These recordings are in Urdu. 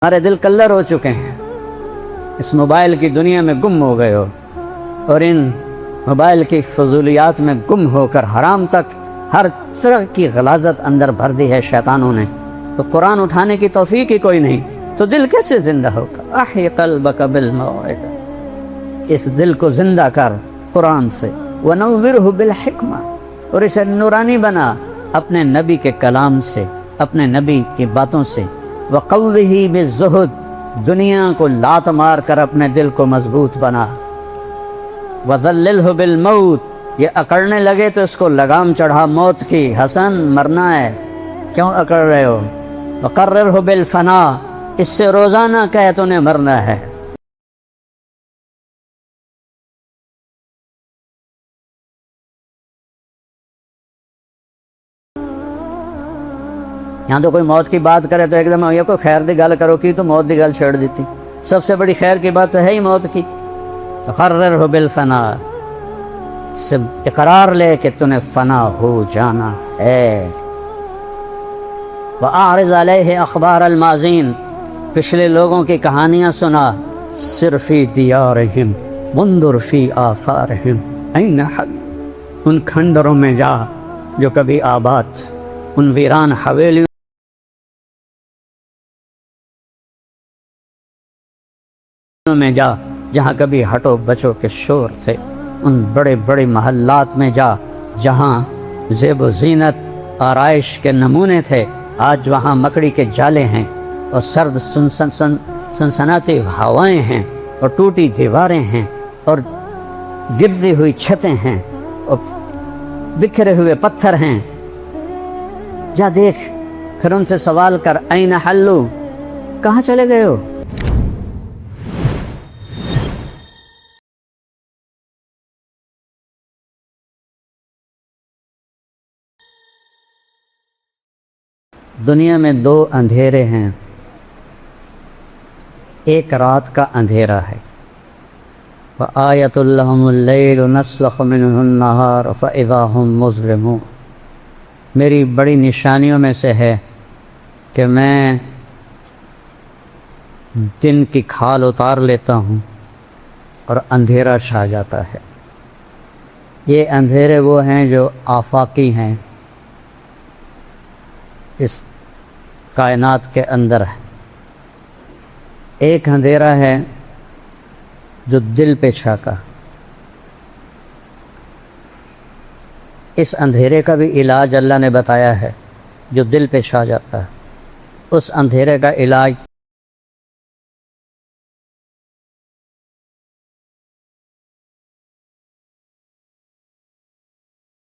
ہمارے دل کلر ہو چکے ہیں، اس موبائل کی دنیا میں گم ہو گئے ہو، اور ان موبائل کی فضولیات میں گم ہو کر حرام تک ہر طرح کی غلاظت اندر بھر دی ہے شیطانوں نے۔ تو قرآن اٹھانے کی توفیق ہی کوئی نہیں، تو دل کیسے زندہ ہوگا؟ احی قلبک بالموعظہ، اس دل کو زندہ کر قرآن سے، ونورہ بالحکمہ، اور اسے نورانی بنا اپنے نبی کے کلام سے، اپنے نبی کی باتوں سے، وقوہ بالزہد، دنیا کو لات مار کر اپنے دل کو مضبوط بنا، وذللہ بالموت، یہ اکڑنے لگے تو اس کو لگام چڑھا موت کی، حسن مرنا ہے کیوں اکڑ رہے ہو؟ وقررہ بالفنا، اس سے روزانہ کہے تو نے مرنا ہے۔ یہاں تو کوئی موت کی بات کرے تو ایک دم یہ کوئی خیر دی گل کرو کی تو موت دی گل چھیڑ دیتی، سب سے بڑی خیر کی بات تو ہے ہی موت کی۔ وقررہ بالفنا، سے اقرار لے کہ تو نے فنا ہو جانا ہے۔ وَأَعْرِضْ عَلَيْهِ أَخْبَارَ الْمَاضِينَ، پچھلے لوگوں کی کہانیاں سنا، سِرْ فِي دِيَارِهِمْ وَانْظُرْ فِي آثَارِهِمْ، أَيْنَ حَلِّ، ان کھنڈروں میں جا جو کبھی آباد، ان ویران حویلیوں میں جا جہاں کبھی ہٹو بچو کے شور تھے، ان بڑے بڑے محلات میں جا جہاں زیب و زینت آرائش کے نمونے تھے، آج وہاں مکڑی کے جالے ہیں، اور سرد سنسناتی ہوائیں ہیں، اور ٹوٹی دیواریں ہیں، اور گرتی ہوئی چھتیں ہیں، اور بکھرے ہوئے پتھر ہیں۔ جا دیکھ، پھر ان سے سوال کر، این حلو، کہاں چلے گئے ہو؟ دنیا میں دو اندھیرے ہیں، ایک رات کا اندھیرا ہے، وَآیَةٌ لَهُمُ اللَّيْلُ نَسْلَخُ مِنْهُ النَّهَارَ فَإِذَا هُمْ مُظْلِمُونَ، میری بڑی نشانیوں میں سے ہے کہ میں دن کی کھال اتار لیتا ہوں اور اندھیرا چھا جاتا ہے۔ یہ اندھیرے وہ ہیں جو آفاقی ہیں، اس کائنات کے اندر ہے۔ ایک اندھیرا ہے جو دل پہ چھاکا، اس اندھیرے کا بھی علاج اللہ نے بتایا ہے، جو دل پہ چھا جاتا ہے اس اندھیرے کا علاج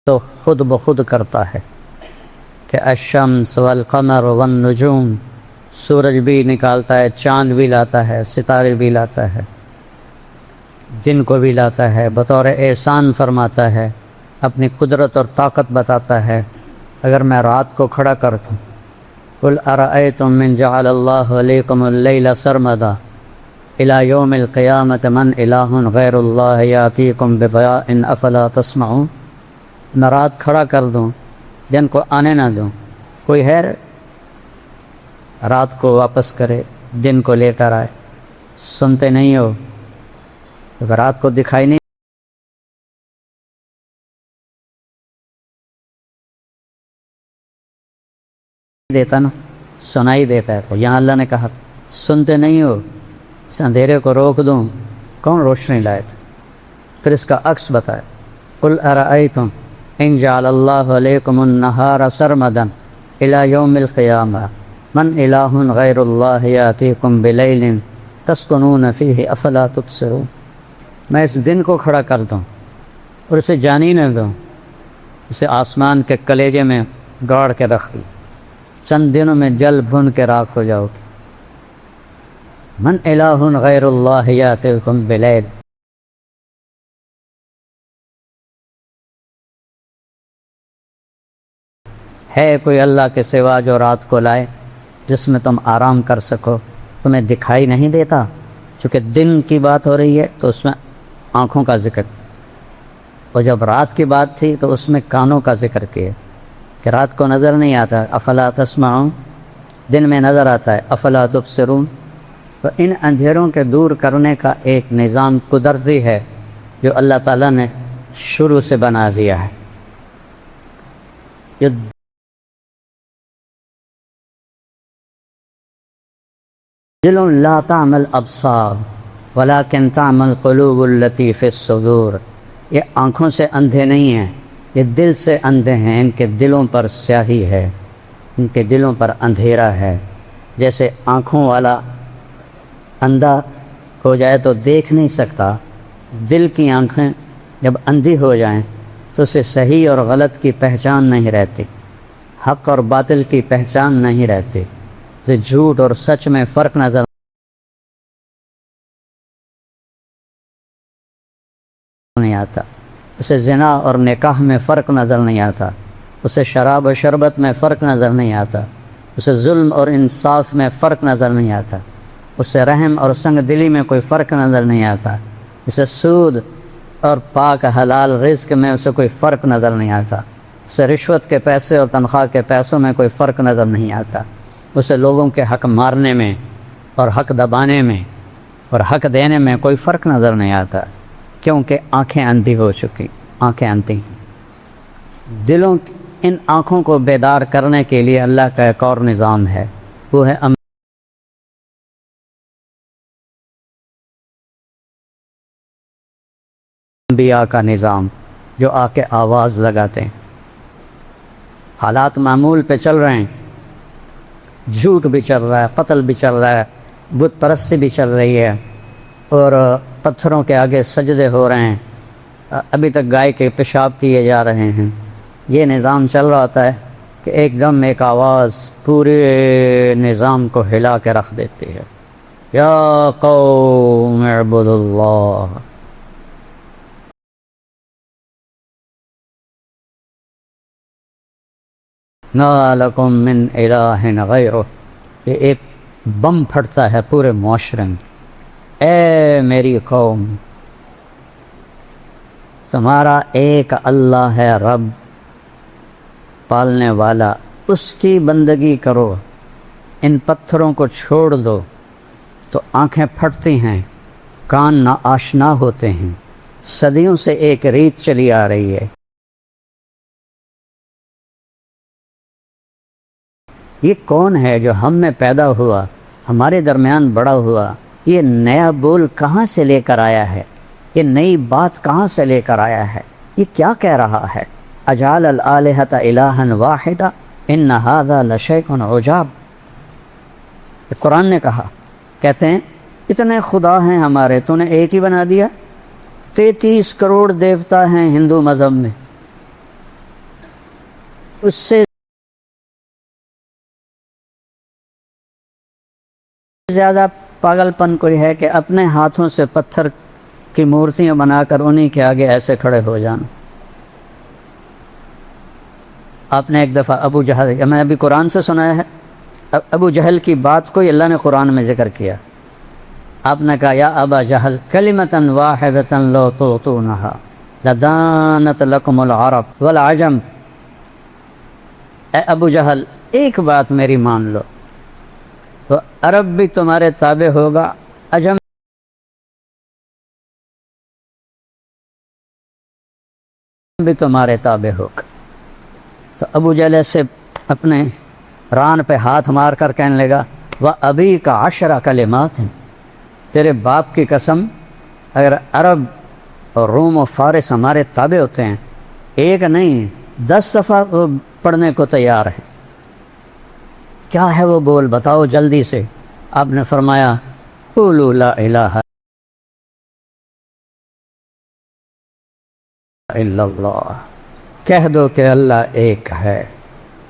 تو خود بخود کرتا ہے کہ الشمس والقمر والنجوم، سورج بھی نکالتا ہے، چاند بھی لاتا ہے، ستارے بھی لاتا ہے، دن کو بھی لاتا ہے، بطور احسان فرماتا ہے، اپنی قدرت اور طاقت بتاتا ہے۔ اگر میں رات کو کھڑا کر دوں، قل ارأیتم من جعل اللہ علیکم اللیل سرمدا الی یوم القیامۃ من الہ غیر اللہ یاتیکم بضیاء افلا تسمعون، میں رات کھڑا کر دوں، دن کو آنے نہ دوں، کوئی ہے رات کو واپس کرے، دن کو لے کر آئے؟ سنتے نہیں ہو؟ اگر رات کو دکھائی نہیں دیتا نا، سنائی دیتا ہے، تو یہاں اللہ نے کہا سنتے نہیں ہو، اس اندھیرے کو روک دوں، کون روشنی لائے تھے؟ پھر اس کا عکس بتائے، قل ارأیتم ان جعل اللہ علیکم النہار سرمدا الی یوم القیامہ من الہ غیر اللہ یاتیکم بلیل تسکنون فیہ افلا تبصرون، میں اس دن کو کھڑا کر دوں اور اسے جانی نہ دوں، اسے آسمان کے کلیجے میں گاڑ کے رکھ دوں، چند دنوں میں جل بھن کے راکھ ہو جاؤ گی۔ من الہ غیر اللہ یاتیکم بلیل، ہے کوئی اللہ کے سوا جو رات کو لائے جس میں تم آرام کر سکو؟ تمہیں دکھائی نہیں دیتا؟ چونکہ دن کی بات ہو رہی ہے تو اس میں آنکھوں کا ذکر، اور جب رات کی بات تھی تو اس میں کانوں کا ذکر کیا کہ رات کو نظر نہیں آتا، افلا تسمعون، دن میں نظر آتا ہے، افلا تبصرون، تو ان اندھیروں کے دور کرنے کا ایک نظام قدرتی ہے جو اللہ تعالیٰ نے شروع سے بنا دیا ہے۔ یہ دل لا تعمل ابصار ولکن تعمل قلوب التی فی الصدور، یہ آنکھوں سے اندھے نہیں ہیں، یہ دل سے اندھے ہیں، ان کے دلوں پر سیاہی ہے، ان کے دلوں پر اندھیرا ہے۔ جیسے آنکھوں والا اندھا ہو جائے تو دیکھ نہیں سکتا، دل کی آنکھیں جب اندھی ہو جائیں تو اسے صحیح اور غلط کی پہچان نہیں رہتی، حق اور باطل کی پہچان نہیں رہتی، اسے جھوٹ اور سچ میں فرق نظر نہیں آتا، اسے زنا اور نکاح میں فرق نظر نہیں آتا، اسے شراب و شربت میں فرق نظر نہیں آتا، اسے ظلم اور انصاف میں فرق نظر نہیں آتا، اسے رحم اور سنگ دلی میں کوئی فرق نظر نہیں آتا، اسے سود اور پاک حلال رزق میں اسے کوئی فرق نظر نہیں آتا، اسے رشوت کے پیسے اور تنخواہ کے پیسوں میں کوئی فرق نظر نہیں آتا، اسے لوگوں کے حق مارنے میں اور حق دبانے میں اور حق دینے میں کوئی فرق نظر نہیں آتا، کیونکہ آنکھیں اندھی ہو چکی، آنکھیں اندھی۔ دلوں ان آنکھوں کو بیدار کرنے کے لیے اللہ کا ایک اور نظام ہے، وہ ہے انبیاء کا نظام، جو آ کے آواز لگاتے ہیں۔ حالات معمول پہ چل رہے ہیں، جھوٹ بھی چل رہا ہے، قتل بھی چل رہا ہے، بت پرستی بھی چل رہی ہے، اور پتھروں کے آگے سجدے ہو رہے ہیں، ابھی تک گائے کے پیشاب کیے جا رہے ہیں۔ یہ نظام چل رہا ہوتا ہے کہ ایک دم ایک آواز پورے نظام کو ہلا کے رکھ دیتی ہے، یا قوم اعبدوا اللہ، ما لکم من الہ غیرہ۔ یہ ایک بم پھٹتا ہے پورے معاشرے میں، اے میری قوم، تمہارا ایک اللہ ہے رب پالنے والا، اس کی بندگی کرو، ان پتھروں کو چھوڑ دو۔ تو آنکھیں پھٹتی ہیں، کان نا آشنا ہوتے ہیں، صدیوں سے ایک ریت چلی آ رہی ہے۔ یہ کون ہے جو ہم میں پیدا ہوا، ہمارے درمیان بڑا ہوا؟ یہ نیا بول کہاں سے لے کر آیا ہے؟ یہ نئی بات کہاں سے لے کر آیا ہے؟ یہ کیا کہہ رہا ہے؟ اجعل الآلہۃ الہا واحدا ان ھذا لشیء عجاب۔ قرآن نے کہا، کہتے ہیں اتنے خدا ہیں ہمارے، تو نے ایک ہی بنا دیا؟ 33 کروڑ دیوتا ہیں ہندو مذہب میں، اس سے زیادہ پاگل پن کوئی ہے کہ اپنے ہاتھوں سے پتھر کی مورتیاں بنا کر انہی کے آگے ایسے کھڑے ہو جانا۔ آپ نے ایک دفعہ ابو جہل، میں ابھی قرآن سے سنایا ہے، ابو جہل کی بات کو اللہ نے قرآن میں ذکر کیا۔ آپ نے کہا، یا ابا جہل کلمۃ واحدۃ لو تعطونھا لدانت لکم العرب والعجم۔ اے ابو جہل، ایک بات میری مان لو، تو عرب بھی تمہارے تابع ہوگا، عجم بھی تمہارے تابع ہوگا۔ تو ابو جہل سے اپنے ران پہ ہاتھ مار کر کہنے لگا، وَأَبِيكَ عَشْرَ کلمات ہیں، تیرے باپ کی قسم، اگر عرب اور روم و فارس ہمارے تابع ہوتے ہیں، ایک نہیں 10 دفعہ پڑھنے کو تیار ہیں۔ کیا ہے وہ بول، بتاؤ جلدی سے۔ آپ نے فرمایا، قولوا لا الہ الا اللہ، کہہ دو کہ اللہ ایک ہے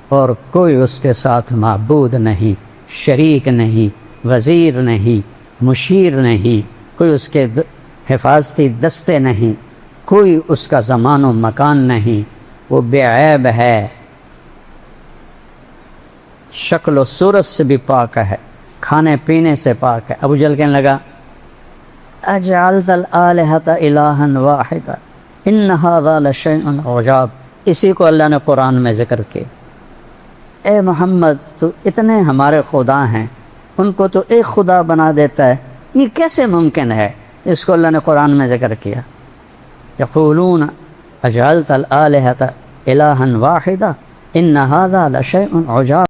اور کوئی اس کے ساتھ معبود نہیں، شریک نہیں، وزیر نہیں، مشیر نہیں، کوئی اس کے حفاظتی دستے نہیں، کوئی اس کا زمان و مکان نہیں، وہ بے عیب ہے، شکل و صورت سے بھی پاک ہے، کھانے پینے سے پاک ہے۔ ابو جہل کہنے لگا، اجعلت الآلہۃ الہا واحدا ان ھذا لشیء عجاب۔ اسی کو اللہ نے قرآن میں ذکر کیا، اے محمد تو اتنے ہمارے خدا ہیں، ان کو تو ایک خدا بنا دیتا ہے، یہ کیسے ممکن ہے؟ اس کو اللہ نے قرآن میں ذکر کیا، یقولون اجعلت الآلہۃ الہا واحدا ان ھذا لشیء عجاب۔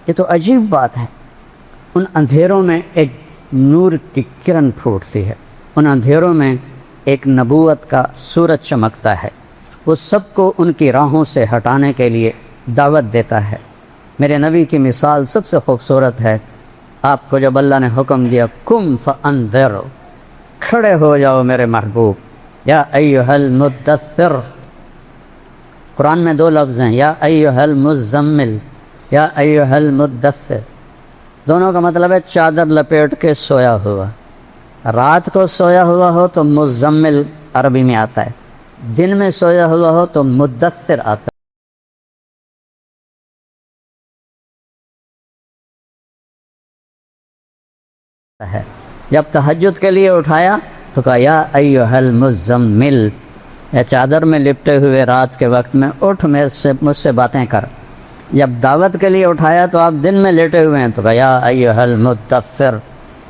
یہ تو عجیب بات ہے۔ ان اندھیروں میں ایک نور کی کرن پھوٹتی ہے، ان اندھیروں میں ایک نبوت کا سورج چمکتا ہے، وہ سب کو ان کی راہوں سے ہٹانے کے لیے دعوت دیتا ہے۔ میرے نبی کی مثال سب سے خوبصورت ہے۔ آپ کو جب اللہ نے حکم دیا قم فانذر، کھڑے ہو جاؤ میرے محبوب، یا ایھا المدثر، قرآن میں دو لفظ ہیں، یا ایھا المزمل، یا ایھا المدثر، دونوں کا مطلب ہے چادر لپیٹ کے سویا ہوا۔ رات کو سویا ہوا ہو تو مزمل عربی میں آتا ہے، دن میں سویا ہوا ہو تو مدثر آتا ہے۔ جب تہجد کے لیے اٹھایا تو کہا یا ایھا المزمل، یا چادر میں لپٹے ہوئے رات کے وقت میں اٹھ مجھ سے باتیں کر۔ جب دعوت کے لیے اٹھایا تو آپ دن میں لیٹے ہوئے ہیں تو کہا یا ایھا المدثر،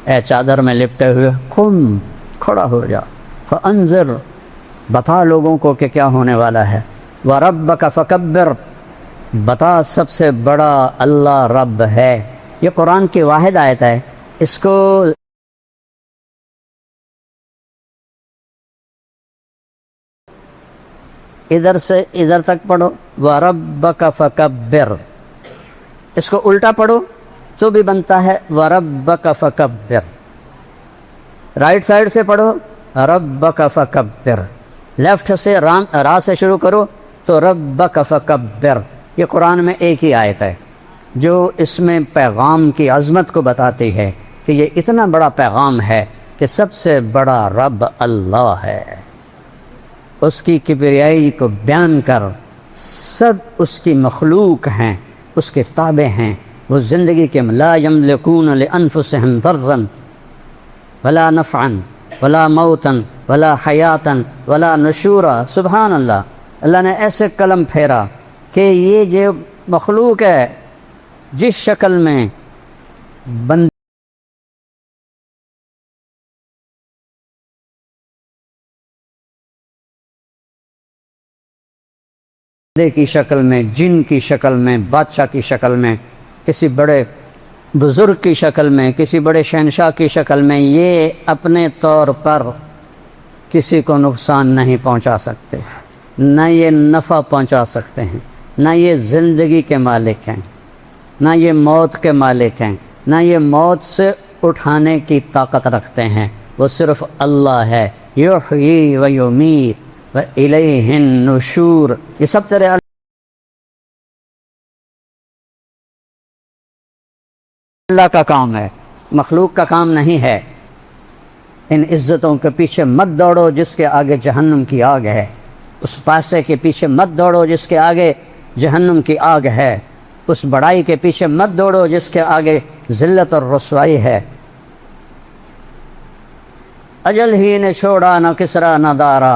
اے چادر میں لپٹے ہوئے قم، کھڑا ہو جا، فانذر، بتا لوگوں کو کہ کیا ہونے والا ہے، وربک فکبر، بتا سب سے بڑا اللہ رب ہے۔ یہ قرآن کی واحد آیت ہے، اس کو ادھر سے ادھر تک پڑھو وَرَبَّكَ فَكَبِّرْ، اس کو الٹا پڑھو تو بھی بنتا ہے وَرَبَّكَ فَكَبِّرْ، رائٹ سائڈ سے پڑھو رَبَّكَ فَكَبِّرْ، لیفٹ سے را سے شروع کرو تو رَبَّكَ فَكَبِّرْ۔ یہ قرآن میں ایک ہی آیت ہے جو اس میں پیغام کی عظمت کو بتاتی ہے کہ یہ اتنا بڑا پیغام ہے کہ سب سے بڑا رب اللہ ہے، اس کی کبریائی کو بیان کر، سب اس کی مخلوق ہیں، اس کے تابع ہیں، وہ زندگی کے لا یملکون لانفسہم ضرا ولا نفعا ولا موتا ولا حیاتا ولا نشورا۔ سبحان اللہ، اللہ نے ایسے قلم پھیرا کہ یہ جو مخلوق ہے جس شکل میں بندے کی شکل میں، جن کی شکل میں، بادشاہ کی شکل میں، کسی بڑے بزرگ کی شکل میں، کسی بڑے شہنشاہ کی شکل میں، یہ اپنے طور پر کسی کو نقصان نہیں پہنچا سکتے، نہ یہ نفع پہنچا سکتے ہیں، نہ یہ زندگی کے مالک ہیں، نہ یہ موت کے مالک ہیں، نہ یہ موت سے اٹھانے کی طاقت رکھتے ہیں، وہ صرف اللہ ہے۔ یحیی و یمیت وَإِلَيْهِ النُّشُورُ، یہ سب تیرے اللہ کا کام ہے، مخلوق کا کام نہیں ہے۔ ان عزتوں کے پیچھے مت دوڑو جس کے آگے جہنم کی آگ ہے، اس پیسے کے پیچھے مت دوڑو جس کے آگے جہنم کی آگ ہے، اس بڑائی کے پیچھے مت دوڑو جس کے آگے ذلت اور رسوائی ہے۔ اجل ہی نے چھوڑا نہ کسرا نہ دارا،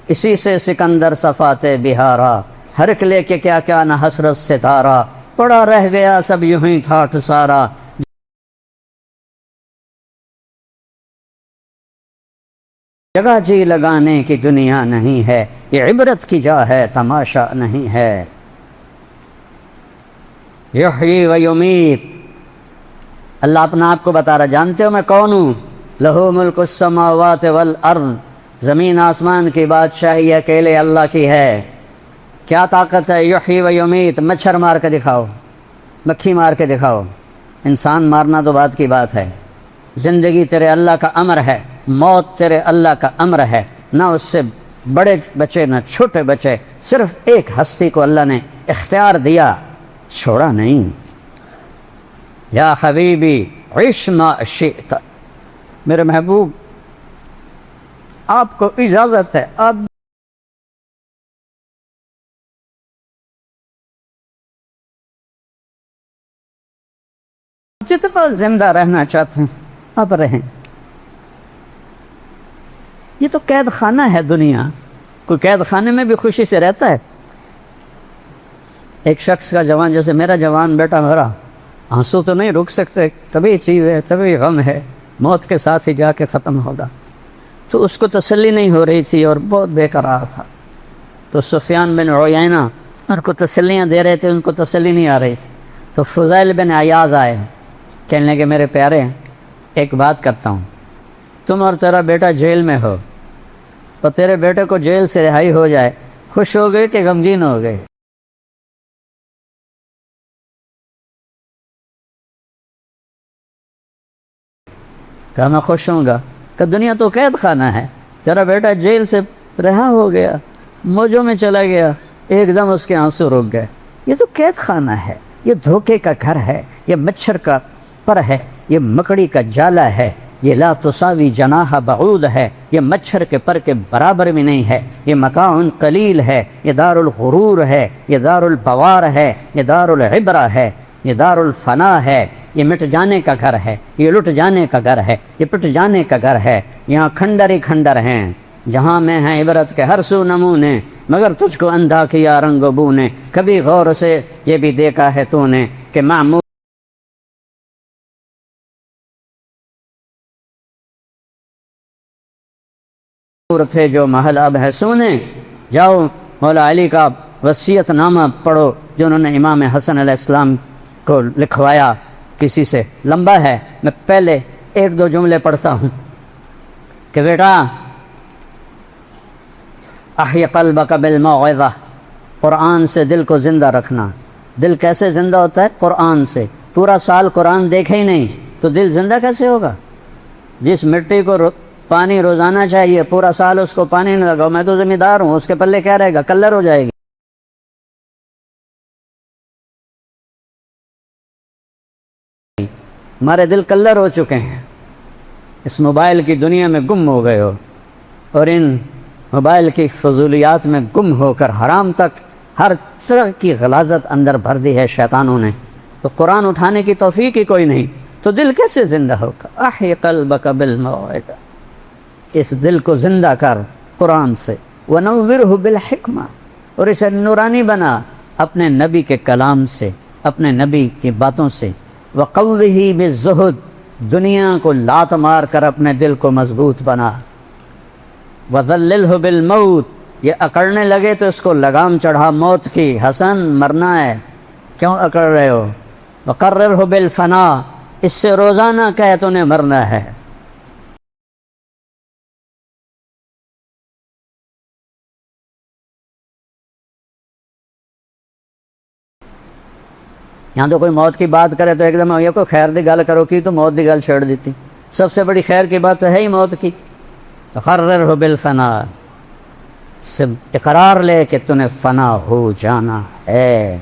اسی سے سکندر صفات بہارا، ہر ایک لے کے کیا کیا نہ حسرت ستارہ، پڑا رہ گیا سب یوں ہی ٹھاٹھ سارا۔ جگہ جی لگانے کی دنیا نہیں ہے، یہ عبرت کی جا ہے تماشا نہیں ہے۔ یحیی و یمیت، اللہ اپنا آپ کو بتا رہا، جانتے ہو میں کون ہوں؟ لہو ملک السماوات والارض، زمین آسمان کی بادشاہی اکیلے اللہ کی ہے۔ کیا طاقت ہے؟ یحیی و یمیت، مچھر مار کے دکھاؤ، مکھی مار کے دکھاؤ، انسان مارنا تو بات کی بات ہے۔ زندگی تیرے اللہ کا امر ہے، موت تیرے اللہ کا امر ہے، نہ اس سے بڑے بچے نہ چھوٹے بچے، صرف ایک ہستی کو اللہ نے اختیار دیا، چھوڑا نہیں۔ یا حبیبی عش ما شئت، میرے محبوب آپ کو اجازت ہے، آپ جتنا زندہ رہنا چاہتے ہیں آپ رہیں۔ یہ تو قید خانہ ہے دنیا، کوئی قید خانے میں بھی خوشی سے رہتا ہے؟ ایک شخص کا جوان، جیسے میرا جوان بیٹا میرا، آنسو تو نہیں رک سکتے، طبی چیز ہے، طبی غم ہے، موت کے ساتھ ہی جا کے ختم ہوگا، تو اس کو تسلی نہیں ہو رہی تھی اور بہت بے قرار تھا. تو سفیان بن عیینہ ان کو تسلیاں دے رہے تھے، ان کو تسلی نہیں آ رہی تھی. تو فضیل بن عیاض آئے، کہنے لگے میرے پیارے ایک بات کرتا ہوں، تم اور تیرا بیٹا جیل میں ہو، اور تیرے بیٹے کو جیل سے رہائی ہو جائے، خوش ہو گئے کہ غمگین ہو گئے؟ کہا میں خوش ہوں گا. کہ دنیا تو قید خانہ ہے، تیرا بیٹا جیل سے رہا ہو گیا، موجوں میں چلا گیا، ایک دم اس کے آنسو رک گئے. یہ تو قید خانہ ہے، یہ دھوکے کا گھر ہے، یہ مچھر کا پر ہے، یہ مکڑی کا جالا ہے، یہ لا تساوی جناح بعود ہے، یہ مچھر کے پر کے برابر بھی نہیں ہے، یہ متاع قلیل ہے، یہ دار الغرور ہے، یہ دار البوار ہے، یہ دار العبرہ ہے، یہ دار الفنا ہے، یہ مٹ جانے کا گھر ہے، یہ لٹ جانے کا گھر ہے، یہ پٹ جانے کا گھر ہے. یہاں کھنڈر ہی کھنڈر ہیں، جہاں میں ہیں عبرت کے ہر سو نمونے، مگر تجھ کو اندھا کیا رنگ و بو نے. کبھی غور سے یہ بھی دیکھا ہے تو نے کہ معمور تھے جو محل اب ہے سونے. جاؤ مولا علی کا وصیت نامہ پڑھو جو انہوں نے امام حسن علیہ السلام کو لکھوایا، کسی سے لمبا ہے، میں پہلے ایک دو جملے پڑھتا ہوں کہ بیٹا احی قلبک بالموعظہ، قرآن سے دل کو زندہ رکھنا. دل کیسے زندہ ہوتا ہے؟ قرآن سے. پورا سال قرآن دیکھے ہی نہیں تو دل زندہ کیسے ہوگا؟ جس مٹی کو پانی روزانہ چاہیے، پورا سال اس کو پانی نہ لگاؤ، میں تو ذمہ دار ہوں، اس کے پلے کیا رہے گا؟ کلر ہو جائے گی. ہمارے دل کلر ہو چکے ہیں، اس موبائل کی دنیا میں گم ہو گئے ہو، اور ان موبائل کی فضولیات میں گم ہو کر حرام تک ہر طرح کی غلاظت اندر بھر دی ہے شیطانوں نے. تو قرآن اٹھانے کی توفیق ہی کوئی نہیں، تو دل کیسے زندہ ہوگا؟ احی قلبک بالموعظہ، اس دل کو زندہ کر قرآن سے. ونورہ بالحکمہ، اور اسے نورانی بنا اپنے نبی کے کلام سے، اپنے نبی کی باتوں سے. وقوہ بالزہد، دنیا کو لات مار کر اپنے دل کو مضبوط بنا. وذللہ بالموت، یہ اکڑنے لگے تو اس کو لگام چڑھا موت کی. حسن مرنا ہے، کیوں اکڑ رہے ہو؟ وقررہ بالفنا، اس سے روزانہ کہے تو نے مرنا ہے. یہاں تو کوئی موت کی بات کرے تو ایک دم یہ کوئی خیر دی گل کرو کی تو موت دی گل چھیڑ دیتی. سب سے بڑی خیر کی بات تو ہے ہی موت کی. تقرر بالفنا، سے اقرار لے کہ تو نے فنا ہو جانا ہے.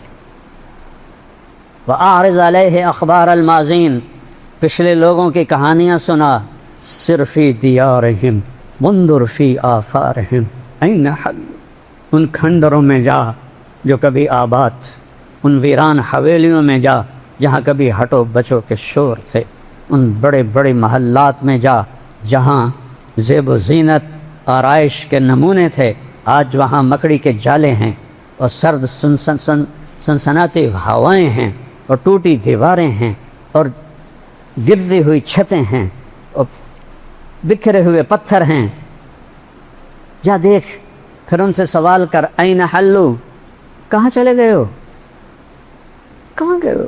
وَأَعْرِضْ عَلَيْهِ أَخْبَارَ الْمَاضِينَ، پچھلے لوگوں کی کہانیاں سنا. سِرْ فِي دِيَارِهِمْ وَانْظُرْ فِي آثَارِهِمْ أَيْنَ حَلُّوا، ان کھنڈروں میں جا جو کبھی آباد، ان ویران حویلیوں میں جا جہاں کبھی ہٹو بچو کے شور تھے. ان بڑے بڑے محلات میں جا جہاں زیب و زینت آرائش کے نمونے تھے، آج وہاں مکڑی کے جالے ہیں، اور سرد سنسناتی ہوائیں ہیں، اور ٹوٹی دیواریں ہیں، اور گرتی ہوئی چھتیں ہیں، اور بکھرے ہوئے پتھر ہیں. جا دیکھ، پھر ان سے سوال کر، این حلو، کہاں چلے گئے ہو؟ کہاں گئے ہو؟